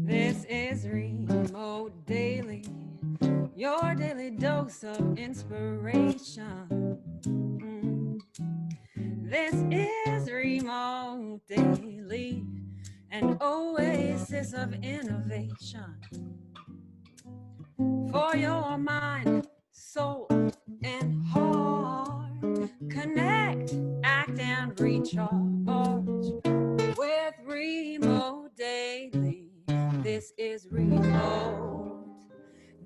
This is Remote Daily, your daily dose of inspiration. Mm. This is Remote Daily, an oasis of innovation for your mind, soul, and heart. Connect, act, and recharge with Remote Daily. This is Remote.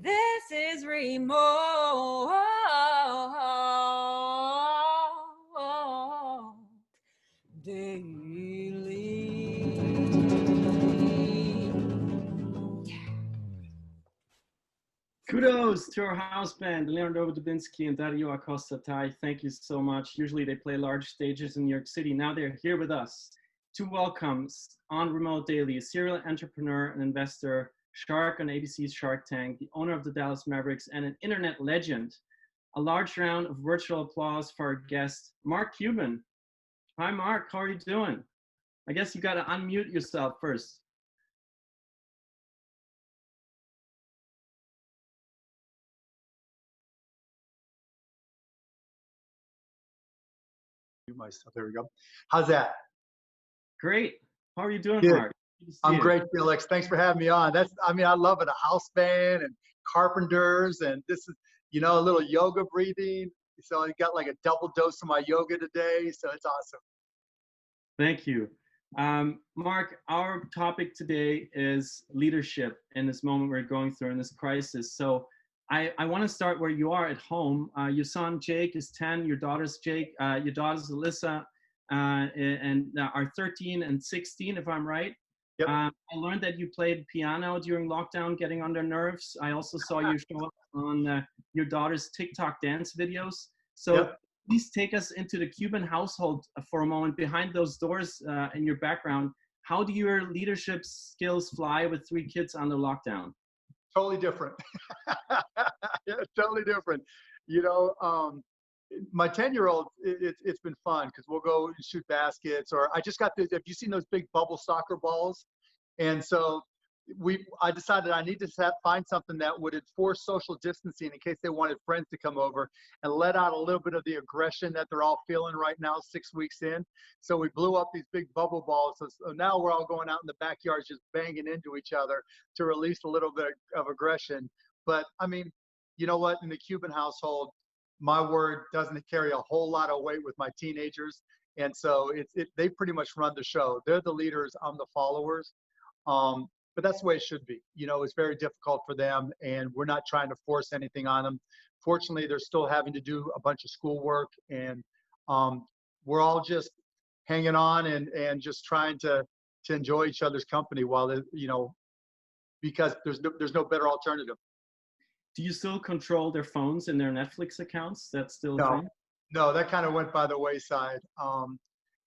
This is Remote Daily. Kudos to our house band, Leonardo Dubinsky and Dario Acosta Tai. Thank you so much. Usually they play large stages in New York City. Now they're here with us to welcome on Remote Daily, a serial entrepreneur and investor, shark on ABC's Shark Tank, the owner of the Dallas Mavericks, and an internet legend. A large round of virtual applause for our guest, Mark Cuban. Hi, Mark. How are you doing? I guess you got to unmute yourself first. Myself. There we go. How's that? Great. How are you doing, Good. Mark? I'm great, Felix. Thanks for having me on. I love it. A house band and carpenters, and this is, a little yoga breathing. So I got like a double dose of my yoga today. So it's awesome. Thank you. Mark, our topic today is leadership in this moment we're going through in this crisis. So I want to start where you are at home. Your son Jake is 10, your daughters Alyssa and are 13 and 16, if I'm right. Yep. I learned that you played piano during lockdown, getting on their nerves. I also saw you show up on your daughter's TikTok dance videos. So yep. Please take us into the Cuban household for a moment. Behind those doors in your background, how do your leadership skills fly with 3 kids under lockdown? Totally different. Yeah, totally different. My 10-year-old, it's been fun because we'll go and shoot baskets, or I just got this. Have you seen those big bubble soccer balls? And so I decided I need to find something that would enforce social distancing in case they wanted friends to come over and let out a little bit of the aggression that they're all feeling right now, 6 weeks in. So we blew up these big bubble balls. So now we're all going out in the backyards just banging into each other to release a little bit of aggression. But I mean, you know what? In the Cuban household, my word doesn't carry a whole lot of weight with my teenagers. And so they pretty much run the show. They're the leaders, I'm the followers. But that's the way it should be. It's very difficult for them, and we're not trying to force anything on them. Fortunately, they're still having to do a bunch of schoolwork, and we're all just hanging on and just trying to enjoy each other's company while because there's no better alternative. Do you still control their phones and their Netflix accounts? That's still a thing? No, that kind of went by the wayside.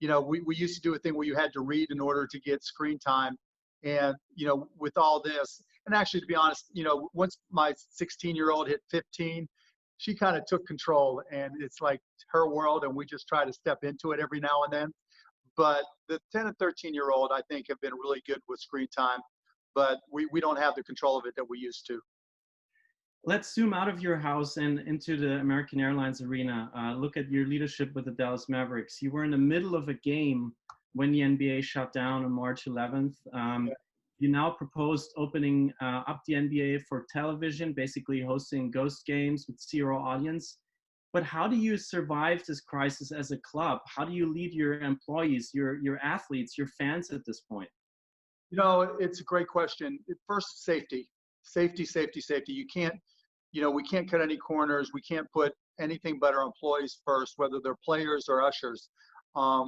We used to do a thing where you had to read in order to get screen time. And, with all this, and actually, to be honest, once my 16-year-old hit 15, she kind of took control, and it's like her world, and we just try to step into it every now and then. But the 10 and 13-year-old, I think, have been really good with screen time, but we don't have the control of it that we used to. Let's zoom out of your house and into the American Airlines arena. Look at your leadership with the Dallas Mavericks. You were in the middle of a game when the NBA shut down on March 11th. You now proposed opening up the NBA for television, basically hosting ghost games with zero audience. But how do you survive this crisis as a club? How do you lead your employees, your athletes, your fans at this point? It's a great question. First, safety. You can't, we can't cut any corners. We can't put anything but our employees first, whether they're players or ushers.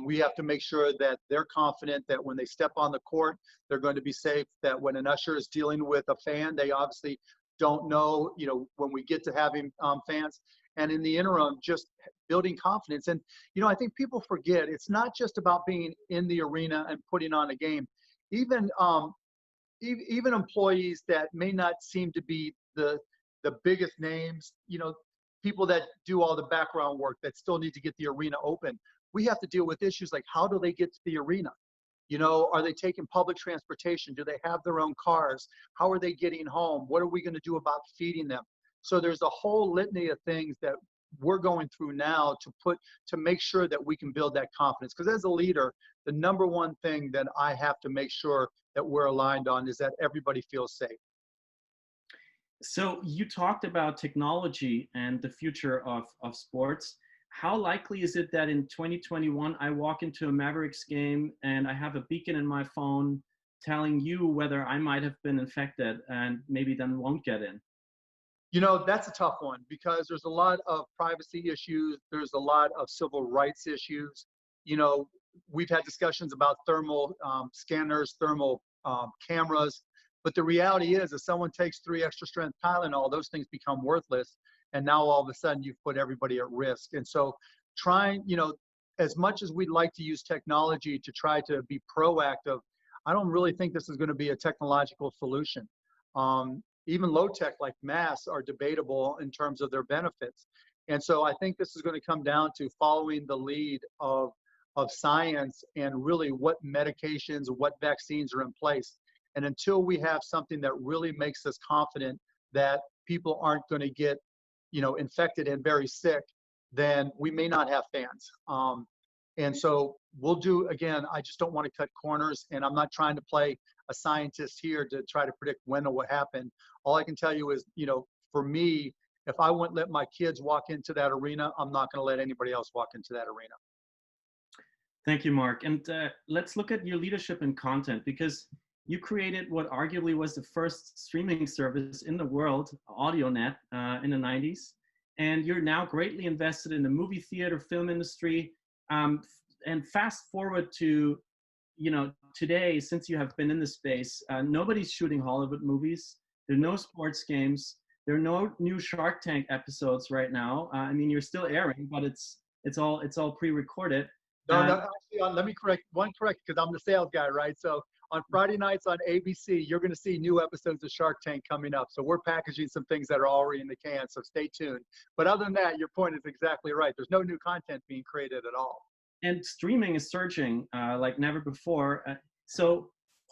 We have to make sure that they're confident that when they step on the court, they're going to be safe, that when an usher is dealing with a fan, they obviously don't know, when we get to having fans. And in the interim, just building confidence. And, I think people forget, it's not just about being in the arena and putting on a game. Even employees that may not seem to be the biggest names, people that do all the background work that still need to get the arena open. We have to deal with issues like, how do they get to the arena? You know, are they taking public transportation? Do they have their own cars? How are they getting home? What are we going to do about feeding them? So there's a whole litany of things that we're going through now to make sure that we can build that confidence. Because as a leader, the number one thing that I have to make sure that we're aligned on is that everybody feels safe. So you talked about technology and the future of sports. How likely is it that in 2021 I walk into a Mavericks game and I have a beacon in my phone telling you whether I might have been infected and maybe then won't get in? You know, that's a tough one because there's a lot of privacy issues. There's a lot of civil rights issues. You know, we've had discussions about thermal scanners, thermal cameras. But the reality is, if someone takes 3 extra strength Tylenol, those things become worthless. And now all of a sudden you've put everybody at risk. And so trying, you know, as much as we'd like to use technology to try to be proactive, I don't really think this is going to be a technological solution. Even low tech like masks are debatable in terms of their benefits. And so I think this is going to come down to following the lead of science and really what medications, what vaccines are in place. And until we have something that really makes us confident that people aren't going to get, you know, infected and very sick, then we may not have fans. And so we'll do, again, I just don't want to cut corners, and I'm not trying to play a scientist here to try to predict when it will happen. All I can tell you is, you know, for me, if I wouldn't let my kids walk into that arena, I'm not going to let anybody else walk into that arena. Thank you, Mark. And let's look at your leadership in content, because you created what arguably was the first streaming service in the world, AudioNet, in the 90s. And you're now greatly invested in the movie theater, film industry. And fast forward to, you know, today, since you have been in the space, nobody's shooting Hollywood movies. There are no sports games. There are no new Shark Tank episodes right now. I mean, you're still airing, but it's all pre-recorded. No, actually, let me correct because I'm the sales guy, right? So on Friday nights on ABC, you're going to see new episodes of Shark Tank coming up. So we're packaging some things that are already in the can, so stay tuned. But other than that, your point is exactly right. There's no new content being created at all. And streaming is surging like never before. So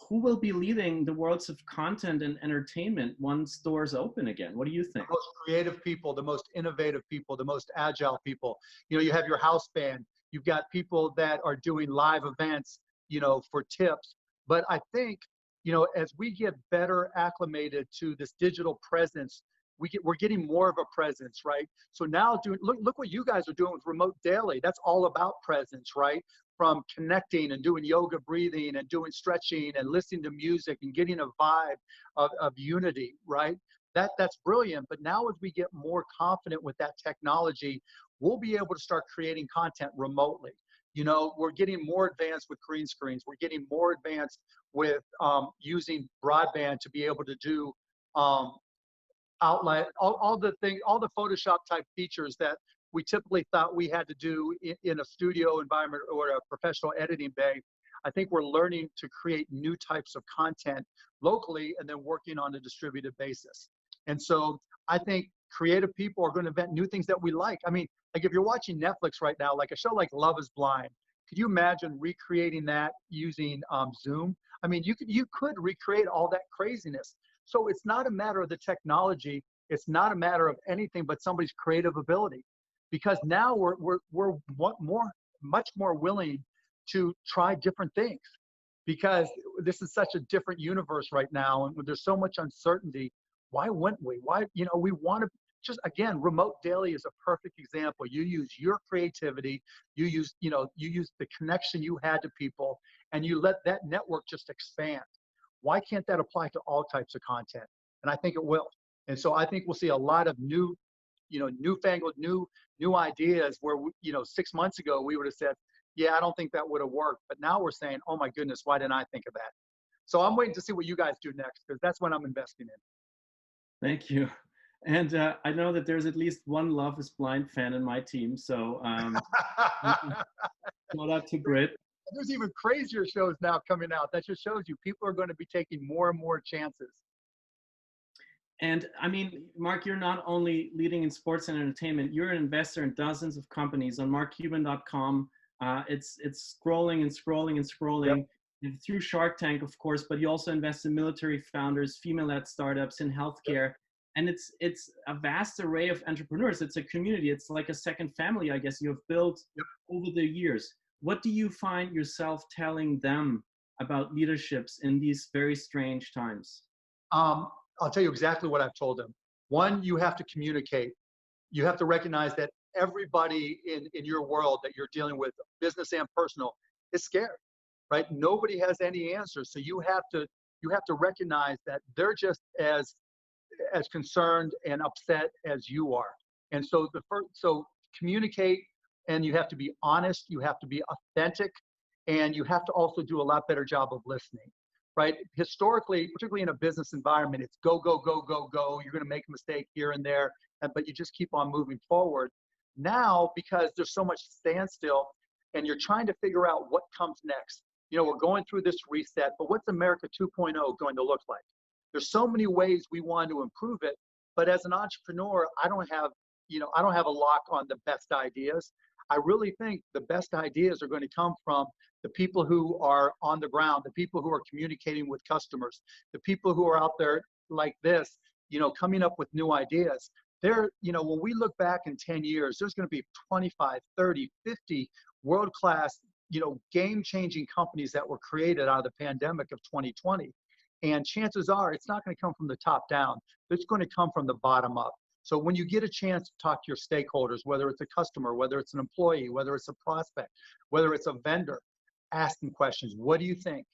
who will be leading the worlds of content and entertainment once doors open again? What do you think? The most creative people, the most innovative people, the most agile people. You know, you have your house band. You've got people that are doing live events, you know, for tips. But I think, you know, as we get better acclimated to this digital presence, we're getting more of a presence, right? So now look what you guys are doing with Remote Daily. That's all about presence, right? From connecting and doing yoga breathing and doing stretching and listening to music and getting a vibe of unity, right? That's brilliant. But now as we get more confident with that technology, we'll be able to start creating content remotely. You know, we're getting more advanced with green screens. We're getting more advanced with using broadband to be able to do outlet, all the things, all the Photoshop type features that we typically thought we had to do in a studio environment or a professional editing bay. I think we're learning to create new types of content locally and then working on a distributed basis. And so I think creative people are going to invent new things that we like. I mean, like if you're watching Netflix right now, like a show like Love is Blind, could you imagine recreating that using Zoom? I mean, you could recreate all that craziness. So it's not a matter of the technology. It's not a matter of anything but somebody's creative ability, because now we're much more willing to try different things, because this is such a different universe right now, and there's so much uncertainty. Why wouldn't we? Why, you know, we want to just, again, Remote Daily is a perfect example. You use your creativity, you use the connection you had to people, and you let that network just expand. Why can't that apply to all types of content? And I think it will. And so I think we'll see a lot of new, you know, newfangled, new ideas where, 6 months ago we would have said, yeah, I don't think that would have worked. But now we're saying, oh my goodness, why didn't I think of that? So I'm waiting to see what you guys do next, because that's what I'm investing in. Thank you. And I know that there's at least one Love is Blind fan in my team. So shout out to Brit. There's even crazier shows now coming out. That just shows you people are going to be taking more and more chances. And I mean, Mark, you're not only leading in sports and entertainment, you're an investor in dozens of companies on markcuban.com. It's scrolling and scrolling and scrolling. Yep. and through Shark Tank, of course, but you also invest in military founders, female-led startups, in healthcare. And it's a vast array of entrepreneurs. It's a community. It's like a second family, I guess, you have built over the years. What do you find yourself telling them about leaderships in these very strange times? I'll tell you exactly what I've told them. One, you have to communicate. You have to recognize that everybody in your world that you're dealing with, business and personal, is scared, right? Nobody has any answers. So you have to recognize that they're just as concerned and upset as you are. And so so communicate, and you have to be honest, you have to be authentic, and you have to also do a lot better job of listening, right? Historically, particularly in a business environment, it's go, go, go, go, go. You're going to make a mistake here and there, but you just keep on moving forward. Now, because there's so much standstill and you're trying to figure out what comes next, you know, we're going through this reset, but what's America 2.0 going to look like? There's so many ways we want to improve it, but as an entrepreneur, I don't have a lock on the best ideas. I really think the best ideas are going to come from the people who are on the ground, the people who are communicating with customers, the people who are out there like this, you know, coming up with new ideas. When we look back in 10 years, there's going to be 25, 30, 50 world-class, game-changing companies that were created out of the pandemic of 2020. And chances are it's not going to come from the top down. It's going to come from the bottom up. So when you get a chance to talk to your stakeholders, whether it's a customer, whether it's an employee, whether it's a prospect, whether it's a vendor, ask them questions. What do you think?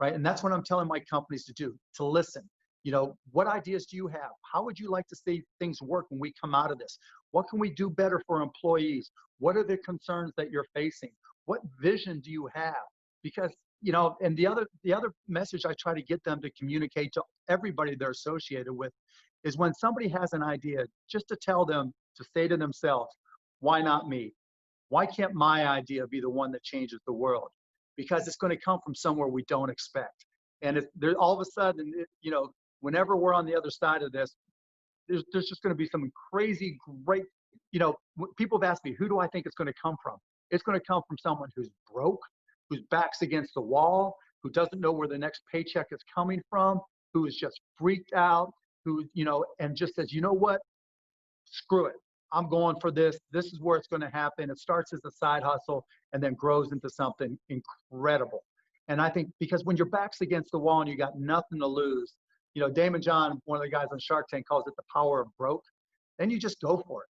Right? And that's what I'm telling my companies to do, to listen. What ideas do you have? How would you like to see things work when we come out of this? What can we do better for employees? What are the concerns that you're facing? What vision do you have? Because, and the other message I try to get them to communicate to everybody they're associated with is when somebody has an idea, just to tell them, to say to themselves, why not me? Why can't my idea be the one that changes the world? Because it's going to come from somewhere we don't expect. And all of a sudden, whenever we're on the other side of this, there's just going to be some crazy, great, people have asked me, who do I think it's going to come from? It's going to come from someone who's broke, whose back's against the wall, who doesn't know where the next paycheck is coming from, who is just freaked out, who, and just says, you know what, screw it. I'm going for this. This is where it's going to happen. It starts as a side hustle and then grows into something incredible. And I think because when your back's against the wall and you got nothing to lose, Damon John, one of the guys on Shark Tank, calls it the power of broke. Then you just go for it.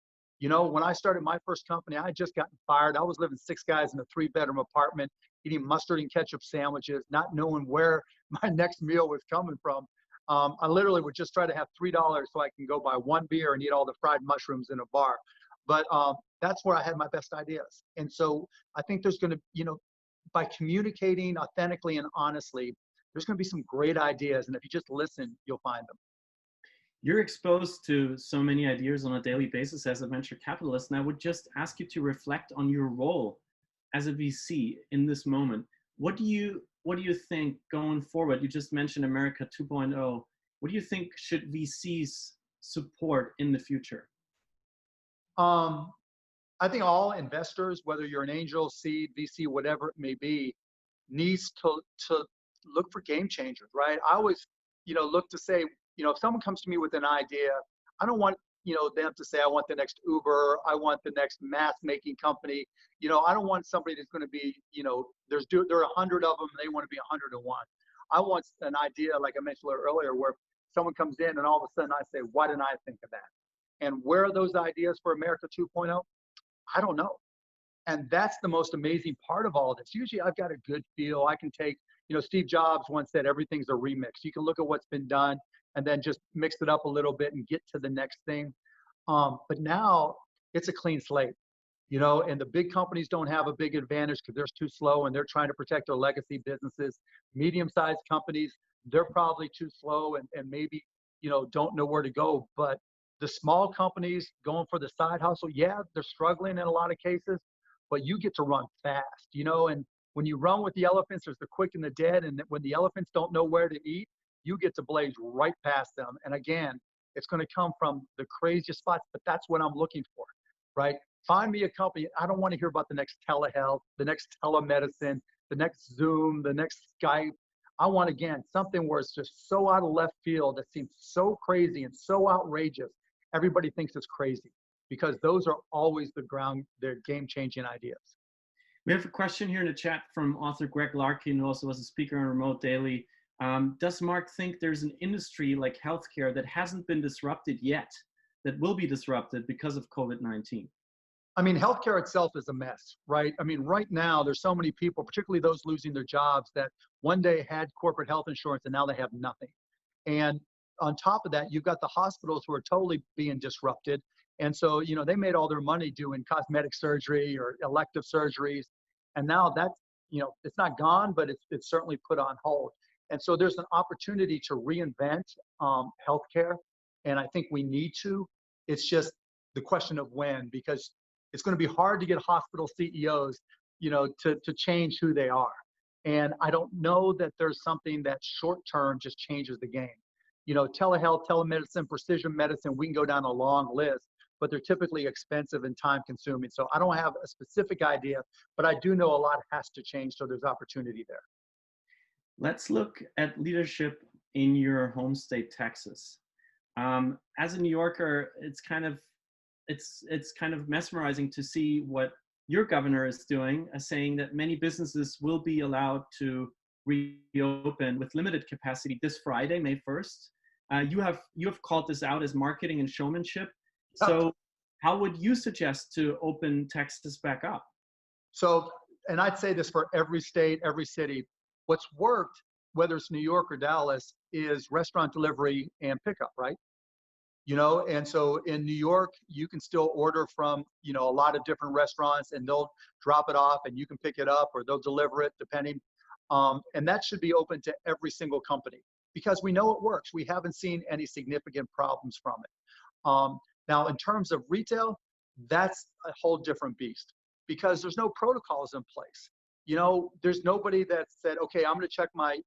When I started my first company, I had just gotten fired. I was living 6 guys in a 3-bedroom apartment, eating mustard and ketchup sandwiches, not knowing where my next meal was coming from. I literally would just try to have $3 so I can go buy 1 beer and eat all the fried mushrooms in a bar. But that's where I had my best ideas. And so I think there's going to, by communicating authentically and honestly, there's going to be some great ideas. And if you just listen, you'll find them. You're exposed to so many ideas on a daily basis as a venture capitalist. And I would just ask you to reflect on your role as a VC in this moment. What do you think going forward? You just mentioned America 2.0. What do you think should VCs support in the future? I think all investors, whether you're an angel, seed, VC, whatever it may be, needs to look for game changers, right? I always, look to say, if someone comes to me with an idea, I don't want, them to say, I want the next Uber, I want the next math making company. I don't want somebody that's going to be, there are 100 of them, they want to be 101. I want an idea, like I mentioned earlier, where someone comes in and all of a sudden I say, why didn't I think of that? And where are those ideas for America 2.0? I don't know. And that's the most amazing part of all of this. Usually I've got a good feel. I can take, Steve Jobs once said, everything's a remix. You can look at what's been done and then just mix it up a little bit and get to the next thing. But now it's a clean slate, and the big companies don't have a big advantage because they're too slow and they're trying to protect their legacy businesses. Medium-sized companies, they're probably too slow and maybe, don't know where to go. But the small companies going for the side hustle, yeah, they're struggling in a lot of cases, but you get to run fast, and when you run with the elephants, there's the quick and the dead. And when the elephants don't know where to eat, you get to blaze right past them. And again, it's going to come from the craziest spots, but that's what I'm looking for, right? Find me a company. I don't want to hear about the next telehealth, the next telemedicine, the next Zoom, the next Skype. I want, again, something where it's just so out of left field that seems so crazy and so outrageous. Everybody thinks it's crazy, because those are always they're game-changing ideas. We have a question here in the chat from author Greg Larkin, who also was a speaker on Remote Daily. Does Mark think there's an industry like healthcare that hasn't been disrupted yet, that will be disrupted because of COVID-19? I mean, healthcare itself is a mess, right? I mean, right now, there's so many people, particularly those losing their jobs, that one day had corporate health insurance and now they have nothing. And on top of that, you've got the hospitals who are totally being disrupted. And so, you know, they made all their money doing cosmetic surgery or elective surgeries. And now that's, you know, it's not gone, but it's certainly put on hold. And so there's an opportunity to reinvent healthcare. And I think we need to. It's just the question of when, because it's going to be hard to get hospital CEOs, you know, to change who they are. And I don't know that there's something that short term just changes the game. You know, telehealth, telemedicine, precision medicine, we can go down a long list, but they're typically expensive and time consuming. So I don't have a specific idea, but I do know a lot has to change. So there's opportunity there. Let's look at leadership in your home state, Texas. As a New Yorker, it's kind of mesmerizing to see what your governor is doing, saying that many businesses will be allowed to reopen with limited capacity this Friday, May 1st. You have called this out as marketing and showmanship. So how would you suggest to open Texas back up? So, and I'd say this for every state, every city, what's worked, whether it's New York or Dallas, is restaurant delivery and pickup, right? You know, and so in New York, you can still order from, you know, a lot of different restaurants, and they'll drop it off and you can pick it up, or they'll deliver it depending. And that should be open to every single company, because we know it works. We haven't seen any significant problems from it. Now, in terms of retail, that's a whole different beast, because there's no protocols in place. You know, there's nobody that said, okay, I'm going to check my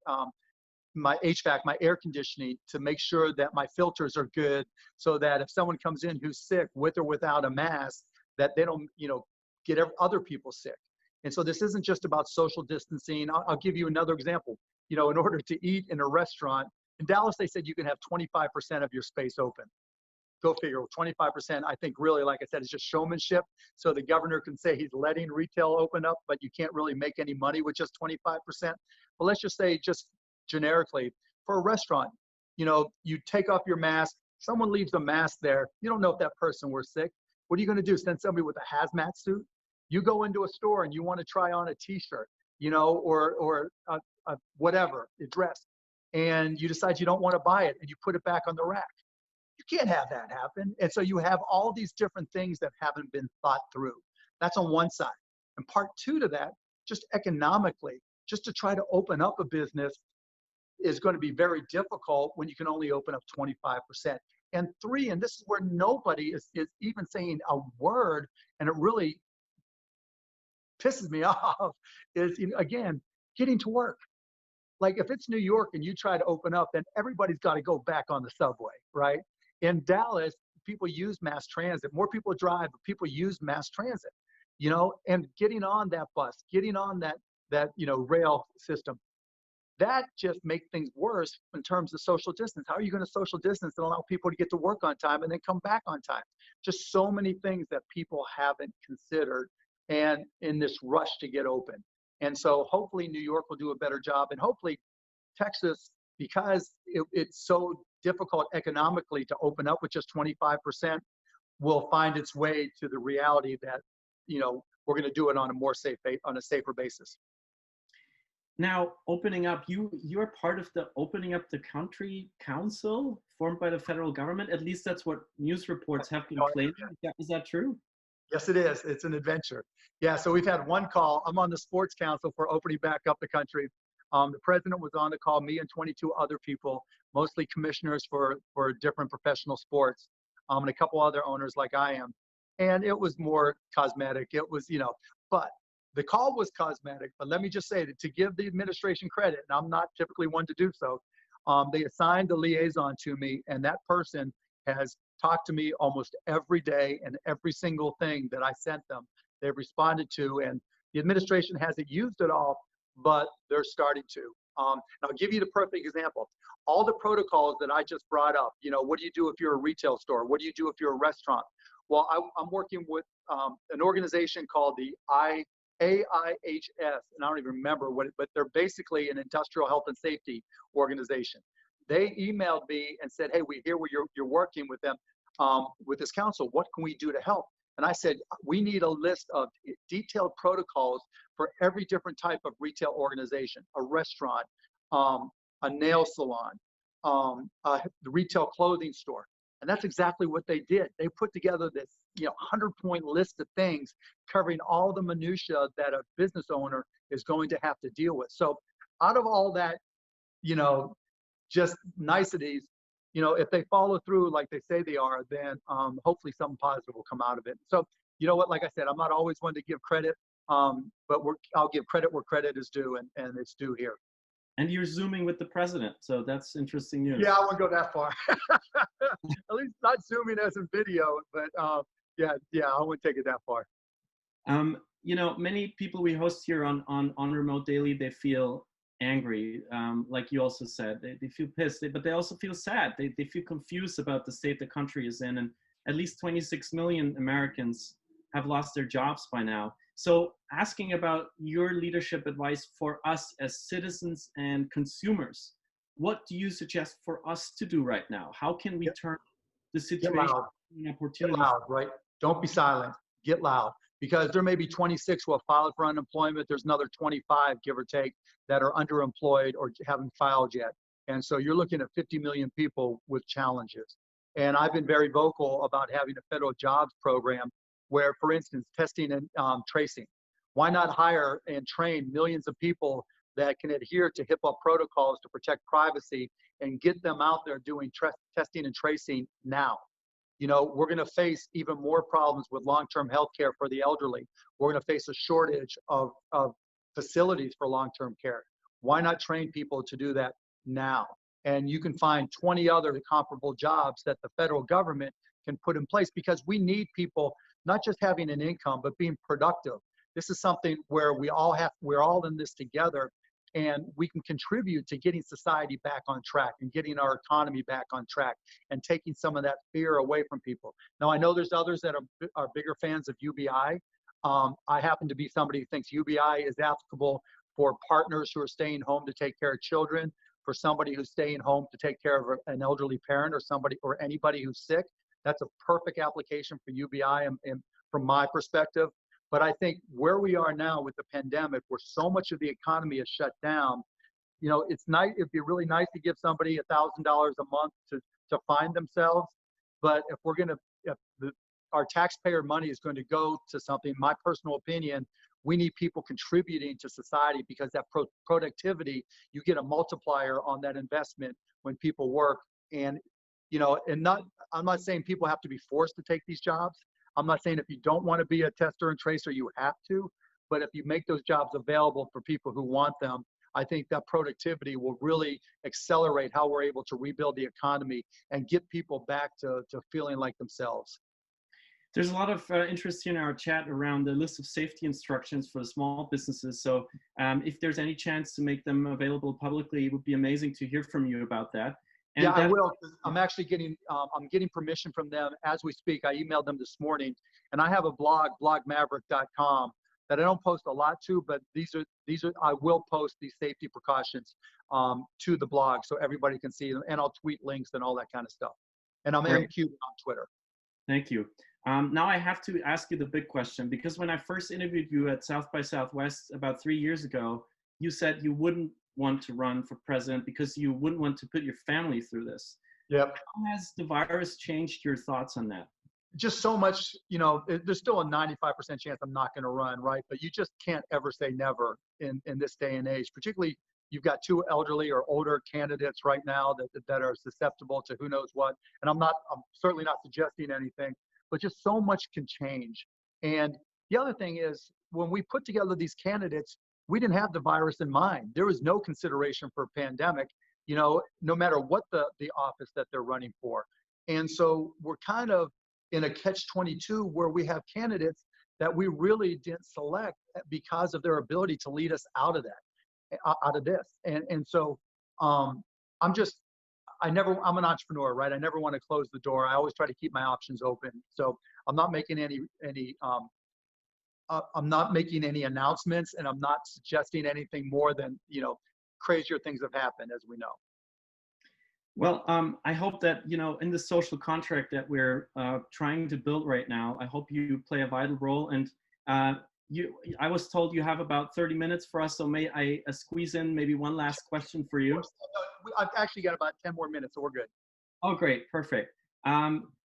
HVAC, my air conditioning, to make sure that my filters are good, so that if someone comes in who's sick with or without a mask, that they don't, you know, get other people sick. And so this isn't just about social distancing. I'll give you another example. You know, in order to eat in a restaurant, in Dallas, they said you can have 25% of your space open. Go figure, 25%, I think really, like I said, is just showmanship. So the governor can say he's letting retail open up, but you can't really make any money with just 25%. But let's just say, just generically, for a restaurant, you know, you take off your mask, someone leaves a mask there, you don't know if that person were sick. What are you going to do? Send somebody with a hazmat suit? You go into a store and you want to try on a t-shirt, you know, or whatever, a dress, and you decide you don't want to buy it, and you put it back on the rack. You can't have that happen. And so you have all these different things that haven't been thought through. That's on one side. And part two to that, just economically, just to try to open up a business is going to be very difficult when you can only open up 25%. And three, and this is where nobody is even saying a word, and it really pisses me off, is, again, getting to work. Like, if it's New York and you try to open up, then everybody's got to go back on the subway, right? In Dallas, people use mass transit. More people drive, but people use mass transit, you know, and getting on that bus, getting on that you know, rail system, that just makes things worse in terms of social distance. How are you going to social distance and allow people to get to work on time and then come back on time? Just so many things that people haven't considered, and in this rush to get open. And so hopefully New York will do a better job, and hopefully Texas, because it's so difficult economically to open up with just 25%, will find its way to the reality that, you know, we're going to do it on a safer basis. Now, opening up, you're part of the Opening Up the Country Council formed by the federal government. At least that's what news reports have been claiming. Is that true? Yes, it is. It's an adventure. Yeah, so we've had one call. I'm on the Sports Council for Opening Back Up the Country. The president was on the call, me and 22 other people, mostly commissioners for different professional sports, and a couple other owners like I am. And it was more cosmetic. It was, you know, but the call was cosmetic. But let me just say that, to give the administration credit, and I'm not typically one to do so, they assigned a liaison to me, and that person has talked to me almost every day, and every single thing that I sent them, they've responded to. And the administration hasn't used it all, but they're starting to. And I'll give you the perfect example. All the protocols that I just brought up, what do you do if you're a retail store? What do you do if you're a restaurant? Well, I'm working with an organization called the AIHS, and I don't even remember but they're basically an industrial health and safety organization. They emailed me and said, hey, we hear where you're working with them, with this council. What can we do to help? And I said, we need a list of detailed protocols for every different type of retail organization, a restaurant, a nail salon, the retail clothing store. And that's exactly what they did. They put together this 100-point list of things covering all the minutia that a business owner is going to have to deal with. So out of all that, just niceties, if they follow through like they say they are, then hopefully something positive will come out of it. So, you know what, like I said, I'm not always one to give credit, but I'll give credit where credit is due, and it's due here. And you're Zooming with the president, so that's interesting news. Yeah, I won't go that far. At least not Zooming as in video, but yeah, I wouldn't take it that far. Many people we host here on Remote Daily, they feel angry, like you also said. They feel pissed, but they also feel sad. They feel confused about the state the country is in, and at least 26 million Americans have lost their jobs by now. So asking about your leadership advice for us as citizens and consumers, what do you suggest for us to do right now? How can we turn the situation into an opportunity? Get loud, right? Don't be silent. Get loud. Because there may be 26 who have filed for unemployment. There's another 25, give or take, that are underemployed or haven't filed yet. And so you're looking at 50 million people with challenges. And I've been very vocal about having a federal jobs program where, for instance, testing and tracing. Why not hire and train millions of people that can adhere to HIPAA protocols to protect privacy and get them out there doing testing and tracing now? We're going to face even more problems with long-term health care for the elderly. We're going to face a shortage of facilities for long-term care. Why not train people to do that now? And you can find 20 other comparable jobs that the federal government can put in place, because we need people not just having an income, but being productive. This is something where we're all in this together, and we can contribute to getting society back on track and getting our economy back on track and taking some of that fear away from people. Now, I know there's others that are bigger fans of UBI. I happen to be somebody who thinks UBI is applicable for partners who are staying home to take care of children, for somebody who's staying home to take care of an elderly parent or anybody who's sick. That's a perfect application for UBI and from my perspective. But I think where we are now with the pandemic, where so much of the economy is shut down, it's nice. It'd be really nice to give somebody $1,000 a month to find themselves. But if our taxpayer money is going to go to something, my personal opinion, we need people contributing to society, because that productivity, you get a multiplier on that investment when people work. And I'm not saying people have to be forced to take these jobs. I'm not saying if you don't want to be a tester and tracer, you have to, but if you make those jobs available for people who want them, I think that productivity will really accelerate how we're able to rebuild the economy and get people back to feeling like themselves. There's a lot of interest here in our chat around the list of safety instructions for small businesses. So if there's any chance to make them available publicly, it would be amazing to hear from you about that. And yeah, I will. I'm actually getting permission from them as we speak. I emailed them this morning, and I have a blog, blogmaverick.com, that I don't post a lot to, but these are I will post these safety precautions to the blog so everybody can see them, and I'll tweet links and all that kind of stuff. And I'm Aaron Cuban on Twitter. Thank you. Now I have to ask you the big question, because when I first interviewed you at South by Southwest about 3 years ago, you said you wouldn't want to run for president because you wouldn't want to put your family through this. Yep. How has the virus changed your thoughts on that? Just so much, there's still a 95% chance I'm not going to run, right? But you just can't ever say never in this day and age. Particularly, you've got 2 elderly or older candidates right now that are susceptible to who knows what. And I'm certainly not suggesting anything, but just so much can change. And the other thing is, when we put together these candidates, we didn't have the virus in mind. There was no consideration for a pandemic, no matter what the office that they're running for. And so we're kind of in a catch-22 where we have candidates that we really didn't select because of their ability to lead us out of that. out of this. And so I'm just, I'm an entrepreneur, right? I never want to close the door. I always try to keep my options open. So I'm not making I'm not making any announcements, and I'm not suggesting anything more than, crazier things have happened, as we know. Well, I hope that, in the social contract that we're trying to build right now, I hope you play a vital role. And I was told you have about 30 minutes for us, so may I squeeze in maybe one last question for you? I've actually got about 10 more minutes, so we're good. Oh, great. Perfect.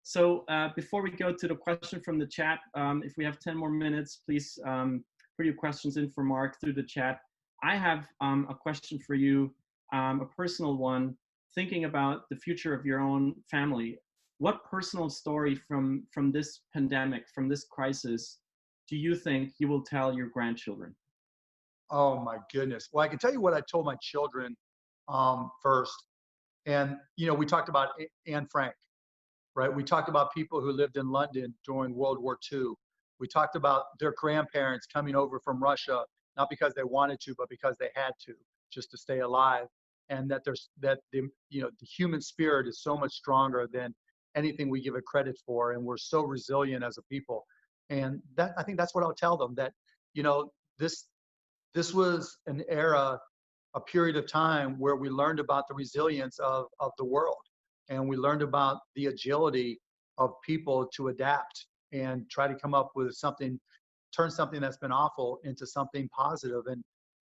So before we go to the question from the chat, if we have 10 more minutes, please put your questions in for Mark through the chat. I have a question for you, a personal one, thinking about the future of your own family. What personal story from this pandemic, from this crisis, do you think you will tell your grandchildren? Oh my goodness. Well, I can tell you what I told my children first. And, we talked about Anne Frank, right? We talked about people who lived in London during World War II. We talked about their grandparents coming over from Russia, not because they wanted to, but because they had to, just to stay alive. And that the human spirit is so much stronger than anything we give it credit for. And we're so resilient as a people. And I think that's what I'll tell them, that, this was an era, a period of time where we learned about the resilience of the world. And we learned about the agility of people to adapt and try to come up with turn something that's been awful into something positive. And,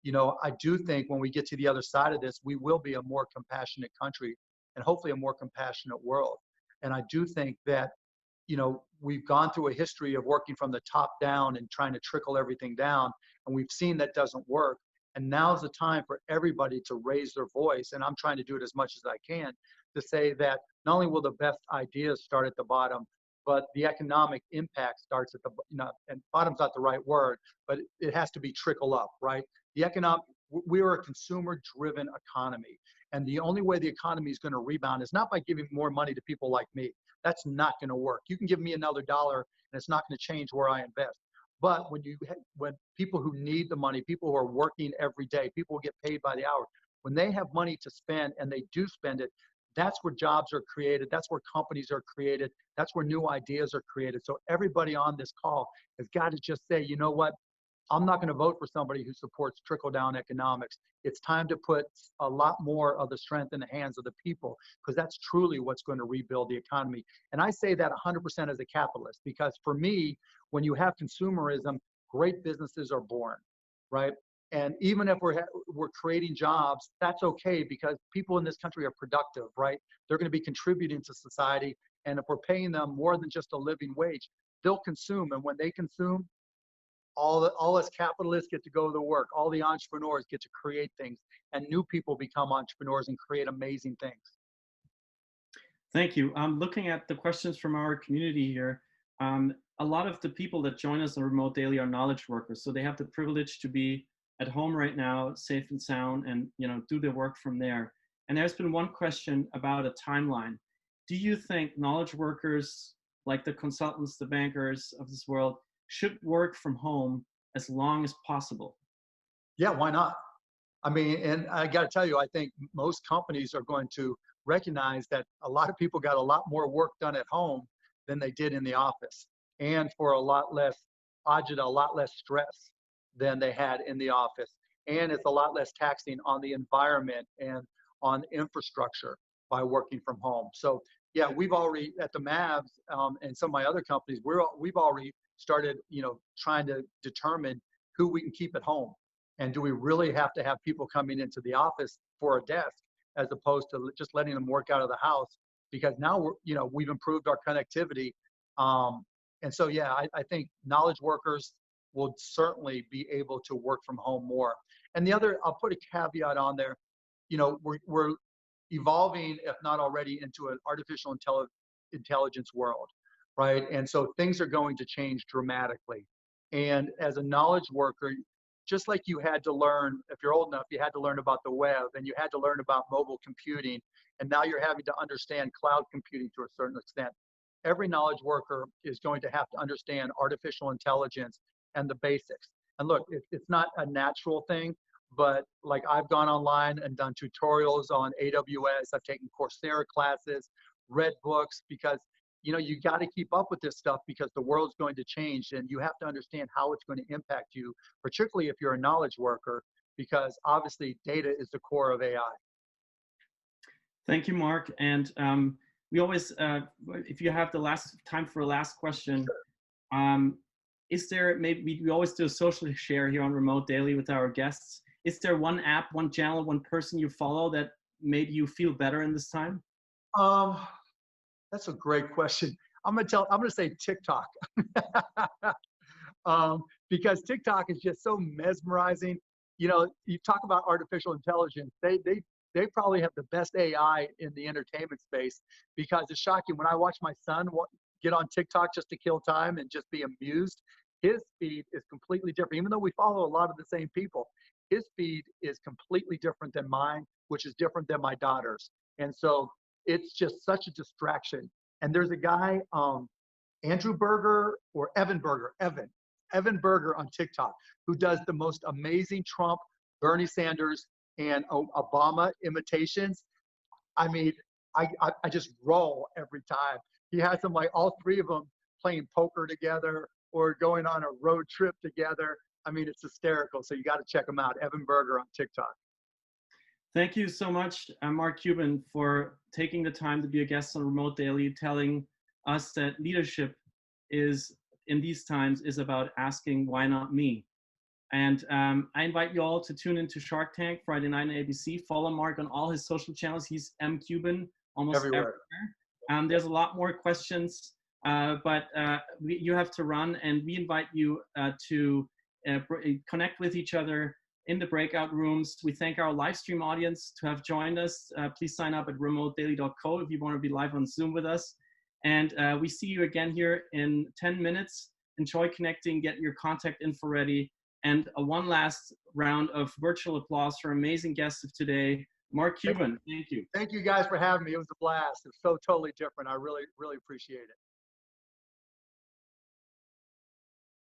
I do think when we get to the other side of this, we will be a more compassionate country and hopefully a more compassionate world. And I do think that, we've gone through a history of working from the top down and trying to trickle everything down. And we've seen that doesn't work. And now's the time for everybody to raise their voice. And I'm trying to do it as much as I can to say that not only will the best ideas start at the bottom, but the economic impact starts at the, and bottom's not the right word, but it has to be trickle up, right? We are a consumer driven economy. And the only way the economy is going to rebound is not by giving more money to people like me. That's not going to work. You can give me another dollar and it's not going to change where I invest. But when people who need the money, people who are working every day, people who get paid by the hour, when they have money to spend and they do spend it, that's where jobs are created. That's where companies are created. That's where new ideas are created. So everybody on this call has got to just say, you know what? I'm not going to vote for somebody who supports trickle-down economics. It's time to put a lot more of the strength in the hands of the people, because that's truly what's going to rebuild the economy. And I say that 100% as a capitalist, because for me, when you have consumerism, great businesses are born, right? And even if we're creating jobs, that's okay, because people in this country are productive, right? They're going to be contributing to society. And if we're paying them more than just a living wage, they'll consume. And when they consume, all us capitalists get to go to work. All the entrepreneurs get to create things, and new people become entrepreneurs and create amazing things. Thank you. Looking at the questions from our community here, a lot of the people that join us on Remote Daily are knowledge workers. So they have the privilege to be at home right now, safe and sound, and do their work from there. And there's been one question about a timeline. Do you think knowledge workers, like the consultants, the bankers of this world, should work from home as long as possible? Yeah, why not? I mean, and I got to tell you, I think most companies are going to recognize that a lot of people got a lot more work done at home than they did in the office, and for a lot less stress than they had in the office. And it's a lot less taxing on the environment and on infrastructure by working from home. So yeah, we've already at the Mavs and some of my other companies, we've already started, trying to determine who we can keep at home. And do we really have to have people coming into the office for a desk, as opposed to just letting them work out of the house? Because now we've improved our connectivity. And so, yeah, I think knowledge workers will certainly be able to work from home more. And the other, I'll put a caveat on there, we're evolving, if not already, into an artificial intelligence world, right? And so things are going to change dramatically. And as a knowledge worker, just like you had to learn, if you're old enough, you had to learn about the web, and you had to learn about mobile computing, and now you're having to understand cloud computing to a certain extent. Every knowledge worker is going to have to understand artificial intelligence and the basics. And look, it's not a natural thing, but like I've gone online and done tutorials on AWS. I've taken Coursera classes, read books, because you got to keep up with this stuff because the world's going to change and you have to understand how it's going to impact you, particularly if you're a knowledge worker, because obviously data is the core of AI. Thank you, Mark. And we always, if you have the last time for a last question, is there, maybe we always do a social share here on Remote Daily with our guests. Is there one app, one channel, one person you follow that made you feel better in this time? That's a great question. I'm gonna say TikTok. Because TikTok is just so mesmerizing. You talk about artificial intelligence. They probably have the best AI in the entertainment space, because it's shocking when I watch my son get on TikTok just to kill time and just be amused. His feed is completely different. Even though we follow a lot of the same people, his feed is completely different than mine, which is different than my daughter's. And so it's just such a distraction. And there's a guy, Andrew Berger or Evan Berger on TikTok, who does the most amazing Trump, Bernie Sanders, and Obama imitations. I mean, I just roll every time. He has them, like all three of them playing poker together or going on a road trip together. I mean, it's hysterical. So you got to check him out, Evan Berger on TikTok. Thank you so much, Mark Cuban, for taking the time to be a guest on Remote Daily, telling us that leadership is, in these times, is about asking, why not me? And I invite you all to tune into Shark Tank Friday night on ABC. Follow Mark on all his social channels. He's M Cuban almost everywhere. There's a lot more questions, but you have to run, and we invite you to connect with each other in the breakout rooms. We thank our live stream audience to have joined us. Please sign up at remotedaily.co if you want to be live on Zoom with us. And we see you again here in 10 minutes. Enjoy connecting, get your contact info ready. And one last round of virtual applause for amazing guests of today, Mark Cuban. Thank you. Thank you guys for having me. It was a blast. It's so totally different. I really, really appreciate it.